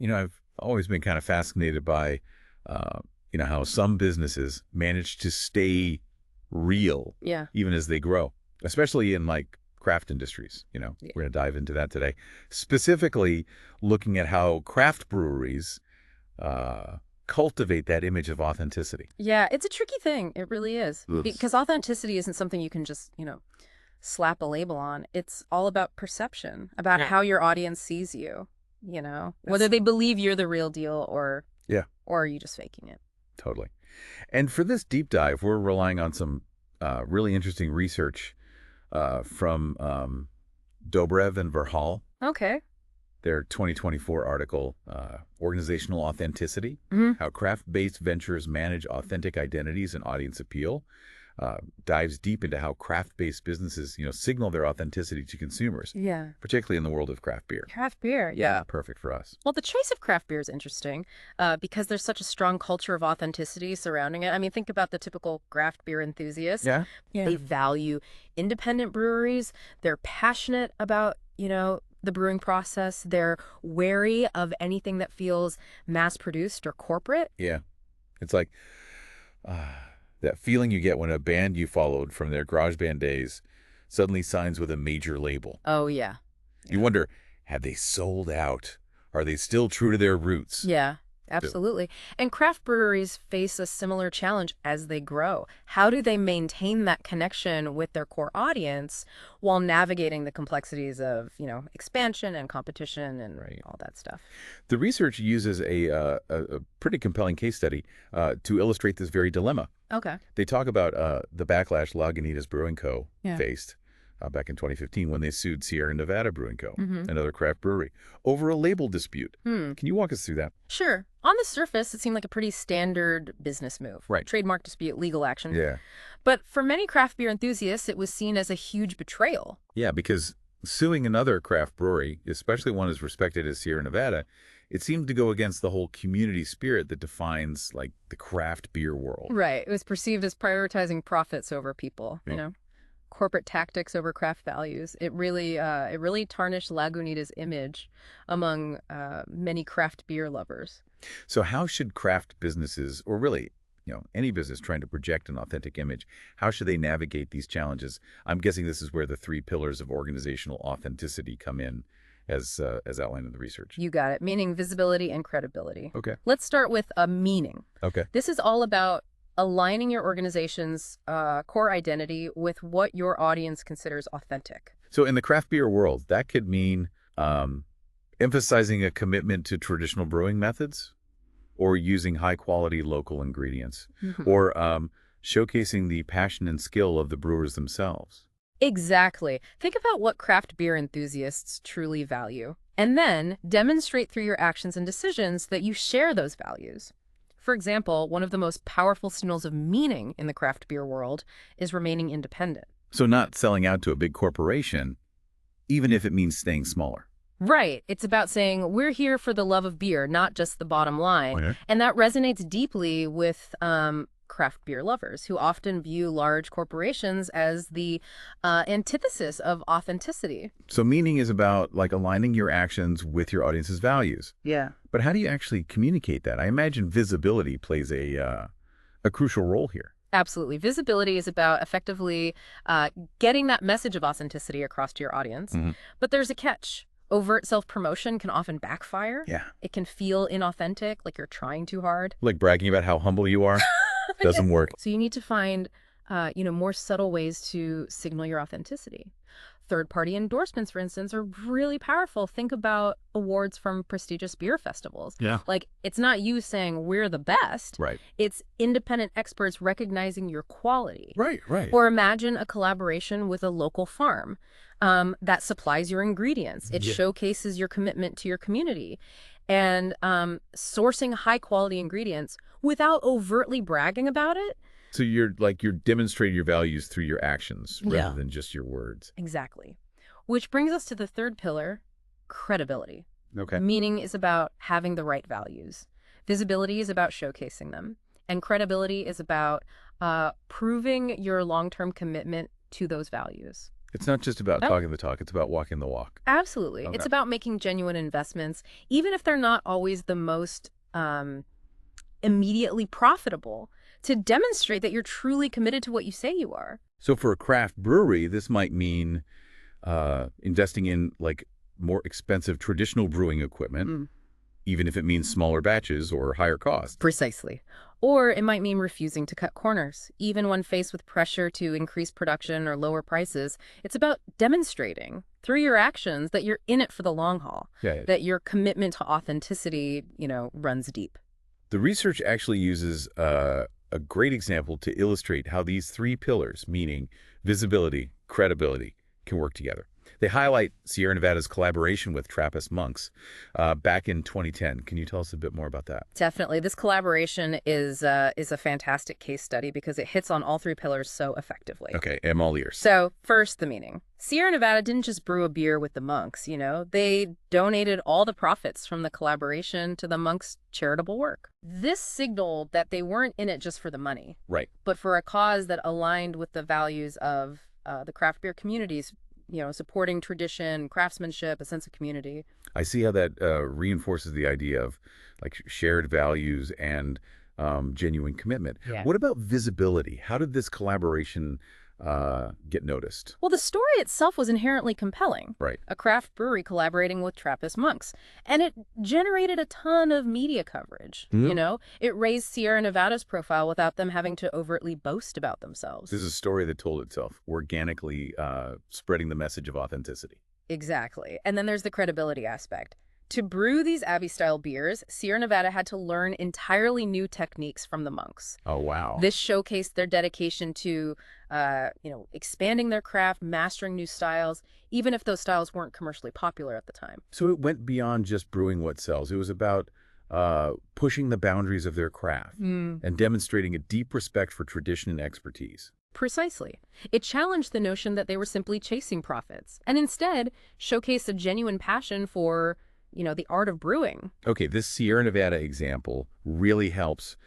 I've always been kind of fascinated by, how some businesses manage to stay real Yeah. even as they grow, especially in like craft industries. Yeah. We're going to dive into that today. Specifically, looking at how craft breweries uh, cultivate that image of authenticity. Yeah, it's a tricky thing. It really is. Ugh. Because authenticity isn't something you can just, slap a label on. It's all about perception, about Yeah. how your audience sees you, whether they believe you're the real deal Yeah, or are you just faking it. totally. And for this deep dive, we're relying on some really interesting research from Dobrev and Verhaal. Okay. Their 2024 article, Organizational Authenticity, Hmm. How Craft-Based Ventures Manage Authentic Identities and Audience Appeal, dives deep into how craft-based businesses, signal their authenticity to consumers, Yeah. particularly in the world of craft beer. Craft beer. Yeah. Perfect for us. Well, the choice of craft beer is interesting because there's such a strong culture of authenticity surrounding it. I mean, think about the typical craft beer enthusiast. Yeah? They value independent breweries. They're passionate about, the brewing process. They're wary of anything that feels mass-produced or corporate. Yeah. It's like that feeling you get when a band you followed from their garage band days suddenly signs with a major label. Oh, yeah. You wonder, have they sold out? Are they still true to their roots? Yeah, absolutely. And craft breweries face a similar challenge as they grow. How do they maintain that connection with their core audience while navigating the complexities of, expansion and competition and all that stuff? The research uses a pretty compelling case study to illustrate this very dilemma. Okay. They talk about the backlash Lagunitas Brewing Co. Yeah. faced back in 2015 when they sued Sierra Nevada Brewing Co., Mm-hmm. another craft brewery, over a label dispute. Can you walk us through that? Sure. On the surface, it seemed like a pretty standard business move. Right. Trademark dispute, legal action. Yeah. But for many craft beer enthusiasts, it was seen as a huge betrayal. Yeah, because suing another craft brewery, especially one as respected as Sierra Nevada, it seemed to go against the whole community spirit that defines, like, the craft beer world. Right. It was perceived as prioritizing profits over people, corporate tactics over craft values. It really tarnished Lagunitas' image among many craft beer lovers. So how should craft businesses, or really, any business trying to project an authentic image, how should they navigate these challenges? I'm guessing this is where the 3 pillars of organizational authenticity come in, as outlined in the research. You got it. Meaning, visibility, and credibility. Okay. Let's start with a meaning. Okay. This is all about aligning your organization's core identity with what your audience considers authentic. So in the craft beer world, that could mean emphasizing a commitment to traditional brewing methods, or using high-quality local ingredients, or showcasing the passion and skill of the brewers themselves. Exactly. Think about what craft beer enthusiasts truly value, and then demonstrate through your actions and decisions that you share those values. For example, one of the most powerful signals of meaning in the craft beer world is remaining independent. So not selling out to a big corporation, even if it means staying smaller. Right. It's about saying, we're here for the love of beer, not just the bottom line. Okay. And that resonates deeply with craft beer lovers who often view large corporations as the antithesis of authenticity. So meaning is about like aligning your actions with your audience's values. Yeah. But how do you actually communicate that? I imagine visibility plays a crucial role here. Absolutely. Visibility is about effectively getting that message of authenticity across to your audience. But there's a catch. Overt self-promotion can often backfire. Yeah. It can feel inauthentic, like you're trying too hard. Like bragging about how humble you are doesn't work. So you need to find, more subtle ways to signal your authenticity. Third-party endorsements, for instance, are really powerful. Think about awards from prestigious beer festivals. Yeah. Like, it's not you saying we're the best. Right. It's independent experts recognizing your quality. Right. Or imagine a collaboration with a local farm that supplies your ingredients. It showcases your commitment to your community. And sourcing high-quality ingredients without overtly bragging about it. So you're demonstrating your values through your actions rather than just your words. Exactly. Which brings us to the third pillar, credibility. Okay. Meaning is about having the right values. Visibility is about showcasing them. And credibility is about proving your long-term commitment to those values. It's not just about Oh, talking the talk, it's about walking the walk. absolutely. Okay. It's about making genuine investments, even if they're not always the most immediately profitable, to demonstrate that you're truly committed to what you say you are. So for a craft brewery, this might mean investing in like more expensive traditional brewing equipment, even if it means smaller batches or higher costs. Precisely. Or it might mean refusing to cut corners. Even when faced with pressure to increase production or lower prices, it's about demonstrating through your actions that you're in it for the long haul, Yeah. that your commitment to authenticity, runs deep. The research actually uses a great example to illustrate how these three pillars, meaning visibility, credibility, can work together. They highlight Sierra Nevada's collaboration with Trappist monks back in 2010. Can you tell us a bit more about that? Definitely. This collaboration is a fantastic case study because it hits on all three pillars so effectively. Okay, I'm all ears. So, first, the meaning. Sierra Nevada didn't just brew a beer with the monks, They donated all the profits from the collaboration to the monks' charitable work. This signaled that they weren't in it just for the money, Right. but for a cause that aligned with the values of the craft beer communities, supporting tradition, craftsmanship, a sense of community. I see how that reinforces the idea of like shared values and genuine commitment. Yeah. What about visibility? How did this collaboration get noticed? Well, the story itself was inherently compelling. Right. A craft brewery collaborating with Trappist monks. And it generated a ton of media coverage. It raised Sierra Nevada's profile without them having to overtly boast about themselves. This is a story that told itself, organically spreading the message of authenticity. Exactly. And then there's the credibility aspect. To brew these Abbey-style beers, Sierra Nevada had to learn entirely new techniques from the monks. Oh, wow. This showcased their dedication to, expanding their craft, mastering new styles, even if those styles weren't commercially popular at the time. So it went beyond just brewing what sells. It was about pushing the boundaries of their craft and demonstrating a deep respect for tradition and expertise. Precisely. It challenged the notion that they were simply chasing profits, and instead showcased a genuine passion for the art of brewing. Okay, this Sierra Nevada example really helps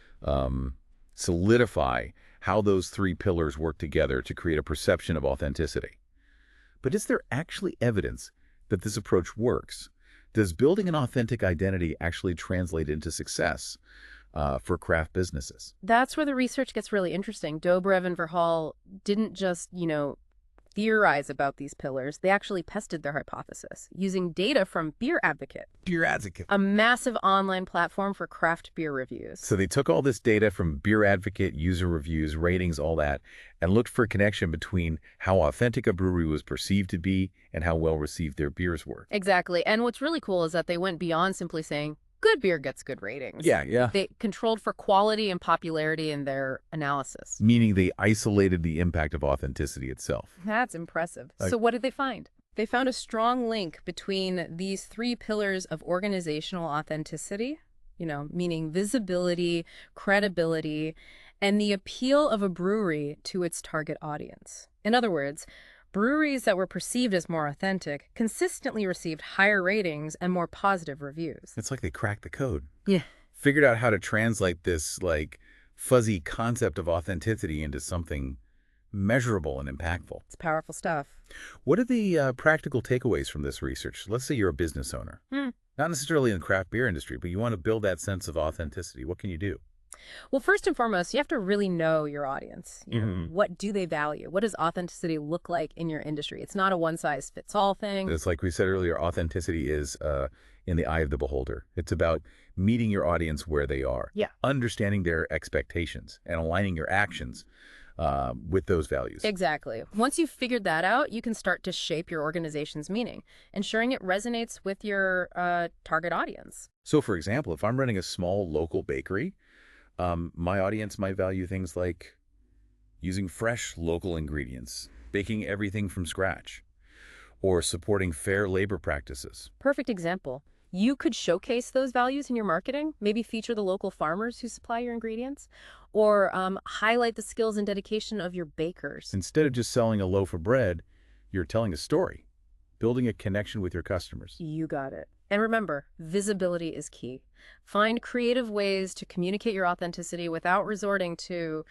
solidify how those three pillars work together to create a perception of authenticity. But is there actually evidence that this approach works? Does building an authentic identity actually translate into success for craft businesses? That's where the research gets really interesting. Dobrev and Verhaal didn't just, theorize about these pillars. They actually tested their hypothesis using data from Beer Advocate. Beer Advocate. A massive online platform for craft beer reviews. So they took all this data from Beer Advocate, user reviews, ratings, all that, and looked for a connection between how authentic a brewery was perceived to be and how well received their beers were. Exactly. And what's really cool is that they went beyond simply saying, good beer gets good ratings. Yeah. They controlled for quality and popularity in their analysis. Meaning they isolated the impact of authenticity itself. That's impressive. So what did they find? They found a strong link between these three pillars of organizational authenticity, meaning visibility, credibility, and the appeal of a brewery to its target audience. In other words, breweries that were perceived as more authentic consistently received higher ratings and more positive reviews. It's like they cracked the code. Yeah. Figured out how to translate this like fuzzy concept of authenticity into something measurable and impactful. It's powerful stuff. What are the practical takeaways from this research? Let's say you're a business owner, not necessarily in the craft beer industry, but you want to build that sense of authenticity. What can you do? Well, first and foremost, you have to really know your audience. What do they value? What does authenticity look like in your industry? It's not a one-size-fits-all thing. It's like we said earlier, authenticity is in the eye of the beholder. It's about meeting your audience where they are, understanding their expectations, and aligning your actions with those values. Exactly. Once you've figured that out, you can start to shape your organization's meaning, ensuring it resonates with your target audience. So, for example, if I'm running a small local bakery, my audience might value things like using fresh local ingredients, baking everything from scratch, or supporting fair labor practices. Perfect example. You could showcase those values in your marketing, maybe feature the local farmers who supply your ingredients, or highlight the skills and dedication of your bakers. Instead of just selling a loaf of bread, you're telling a story, building a connection with your customers. You got it. And remember, visibility is key. Find creative ways to communicate your authenticity without resorting to,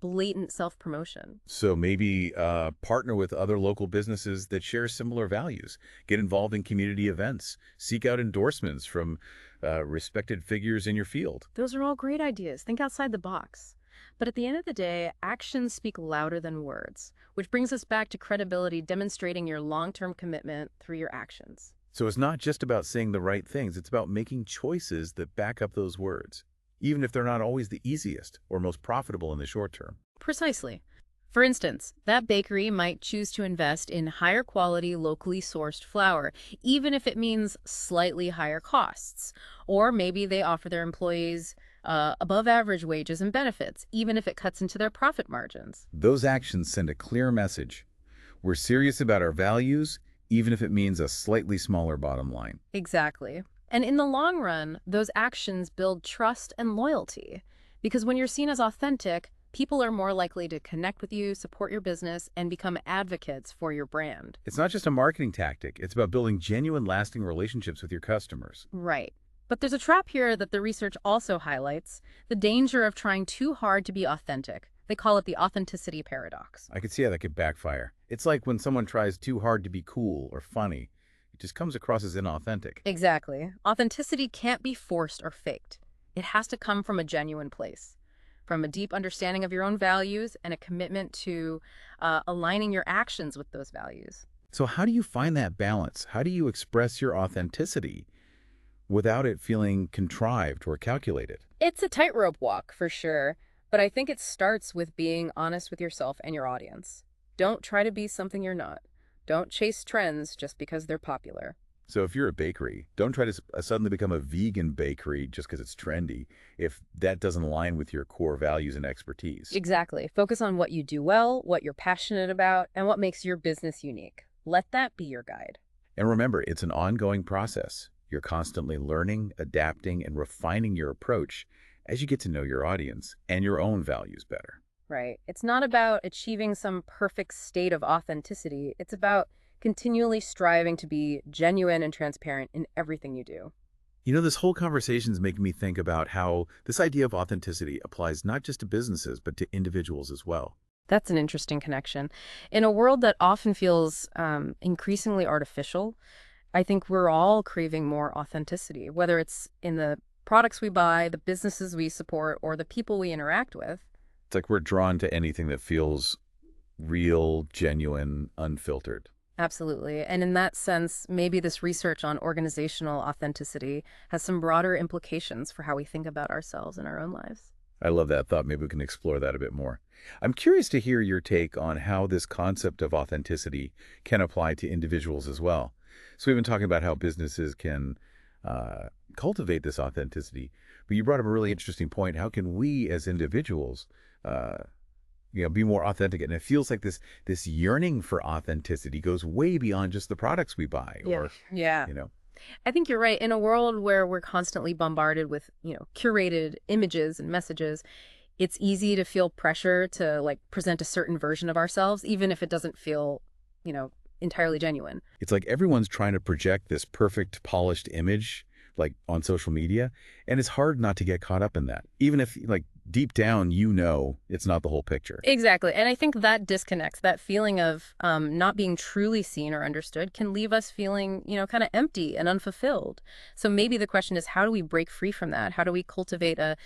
blatant self-promotion. So maybe partner with other local businesses that share similar values. Get involved in community events. Seek out endorsements from respected figures in your field. Those are all great ideas. Think outside the box. But at the end of the day, actions speak louder than words, which brings us back to credibility, demonstrating your long-term commitment through your actions. So it's not just about saying the right things. It's about making choices that back up those words, even if they're not always the easiest or most profitable in the short term. Precisely. For instance, that bakery might choose to invest in higher quality, locally sourced flour, even if it means slightly higher costs. Or maybe they offer their employees above average wages and benefits, even if it cuts into their profit margins. Those actions send a clear message. We're serious about our values, even if it means a slightly smaller bottom line. Exactly. And in the long run, those actions build trust and loyalty. Because when you're seen as authentic, people are more likely to connect with you, support your business, and become advocates for your brand. It's not just a marketing tactic. It's about building genuine, lasting relationships with your customers. Right. But there's a trap here that the research also highlights: the danger of trying too hard to be authentic. They call it the authenticity paradox. I could see how that could backfire. It's like when someone tries too hard to be cool or funny. It just comes across as inauthentic. Exactly. Authenticity can't be forced or faked. It has to come from a genuine place, from a deep understanding of your own values and a commitment to aligning your actions with those values. So how do you find that balance? How do you express your authenticity without it feeling contrived or calculated? It's a tightrope walk, for sure, but I think it starts with being honest with yourself and your audience. Don't try to be something you're not. Don't chase trends just because they're popular. So if you're a bakery, don't try to suddenly become a vegan bakery just because it's trendy if that doesn't align with your core values and expertise. Exactly. Focus on what you do well, what you're passionate about, and what makes your business unique. Let that be your guide. And remember, it's an ongoing process. You're constantly learning, adapting, and refining your approach as you get to know your audience and your own values better. Right. It's not about achieving some perfect state of authenticity. It's about continually striving to be genuine and transparent in everything you do. You know, this whole conversation is making me think about how this idea of authenticity applies not just to businesses, but to individuals as well. That's an interesting connection. In a world that often feels increasingly artificial, I think we're all craving more authenticity, whether it's in the products we buy, the businesses we support, or the people we interact with. It's like we're drawn to anything that feels real, genuine, unfiltered. Absolutely. And in that sense, maybe this research on organizational authenticity has some broader implications for how we think about ourselves and our own lives. I love that thought. Maybe we can explore that a bit more. I'm curious to hear your take on how this concept of authenticity can apply to individuals as well. So we've been talking about how businesses can cultivate this authenticity, but you brought up a really interesting point. How can we as individuals be more authentic? And it feels like this yearning for authenticity goes way beyond just the products we buy. Yeah. You know, I think you're right. In a world where we're constantly bombarded with, curated images and messages, it's easy to feel pressure to present a certain version of ourselves, even if it doesn't feel, entirely genuine. It's like everyone's trying to project this perfect, polished image, like on social media, and it's hard not to get caught up in that, even if deep down it's not the whole picture. Exactly. And I think that disconnects, that feeling of not being truly seen or understood, can leave us feeling kind of empty and unfulfilled. So maybe the question is, how do we break free from that? How do we cultivate a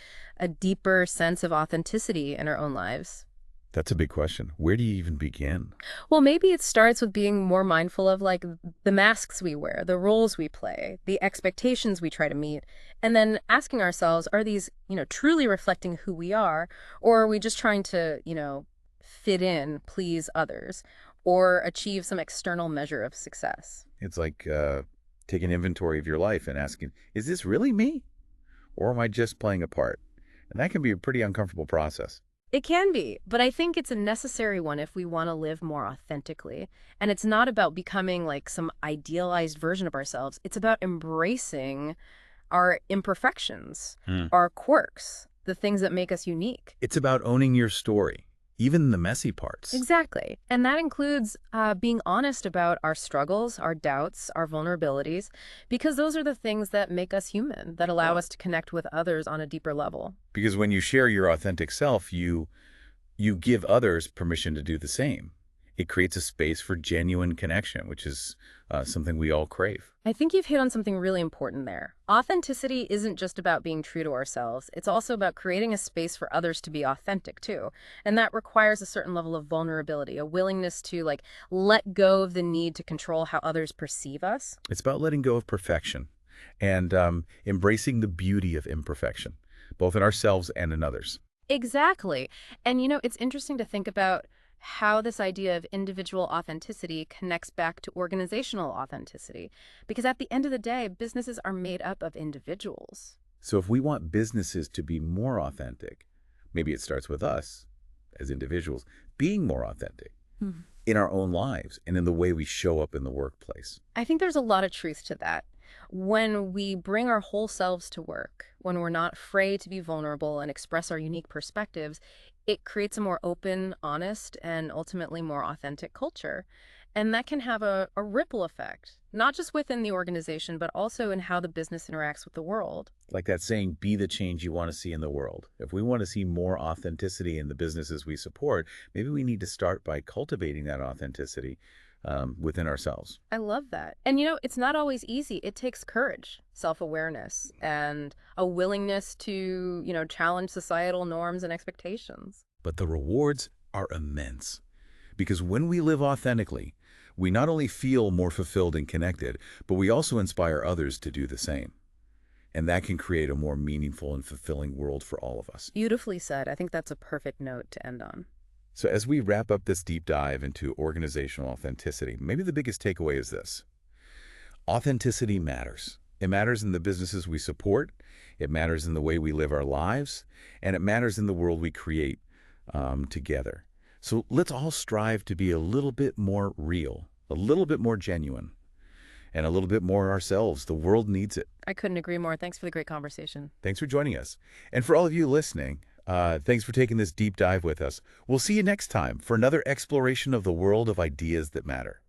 deeper sense of authenticity in our own lives? That's a big question. Where do you even begin? Well, maybe it starts with being more mindful of the masks we wear, the roles we play, the expectations we try to meet, and then asking ourselves, are these, truly reflecting who we are, or are we just trying to, fit in, please others, or achieve some external measure of success? It's like taking inventory of your life and asking, is this really me? Or am I just playing a part? And that can be a pretty uncomfortable process. It can be, but I think it's a necessary one if we want to live more authentically. And it's not about becoming some idealized version of ourselves. It's about embracing our imperfections, our quirks, the things that make us unique. It's about owning your story, even the messy parts. Exactly. And that includes being honest about our struggles, our doubts, our vulnerabilities, because those are the things that make us human, that allow us to connect with others on a deeper level. Because when you share your authentic self, you give others permission to do the same. It creates a space for genuine connection, which is something we all crave. I think you've hit on something really important there. Authenticity isn't just about being true to ourselves. It's also about creating a space for others to be authentic too. And that requires a certain level of vulnerability, a willingness to let go of the need to control how others perceive us. It's about letting go of perfection and embracing the beauty of imperfection, both in ourselves and in others. Exactly. And it's interesting to think about how this idea of individual authenticity connects back to organizational authenticity. Because at the end of the day, businesses are made up of individuals. So if we want businesses to be more authentic, maybe it starts with us as individuals being more authentic in our own lives and in the way we show up in the workplace. I think there's a lot of truth to that. When we bring our whole selves to work, when we're not afraid to be vulnerable and express our unique perspectives, it creates a more open, honest, and ultimately more authentic culture. And that can have a ripple effect, not just within the organization, but also in how the business interacts with the world. Like that saying, be the change you want to see in the world. If we want to see more authenticity in the businesses we support, maybe we need to start by cultivating that authenticity within ourselves. I love that. And it's not always easy. It takes courage, self-awareness, and a willingness to, challenge societal norms and expectations. But the rewards are immense. Because when we live authentically, we not only feel more fulfilled and connected, but we also inspire others to do the same. And that can create a more meaningful and fulfilling world for all of us. Beautifully said. I think that's a perfect note to end on. So as we wrap up this deep dive into organizational authenticity, maybe the biggest takeaway is this. Authenticity matters. It matters in the businesses we support, it matters in the way we live our lives, and it matters in the world we create together. So let's all strive to be a little bit more real, a little bit more genuine, and a little bit more ourselves. The world needs it. I couldn't agree more. Thanks for the great conversation. Thanks for joining us. And for all of you listening, thanks for taking this deep dive with us. We'll see you next time for another exploration of the world of ideas that matter.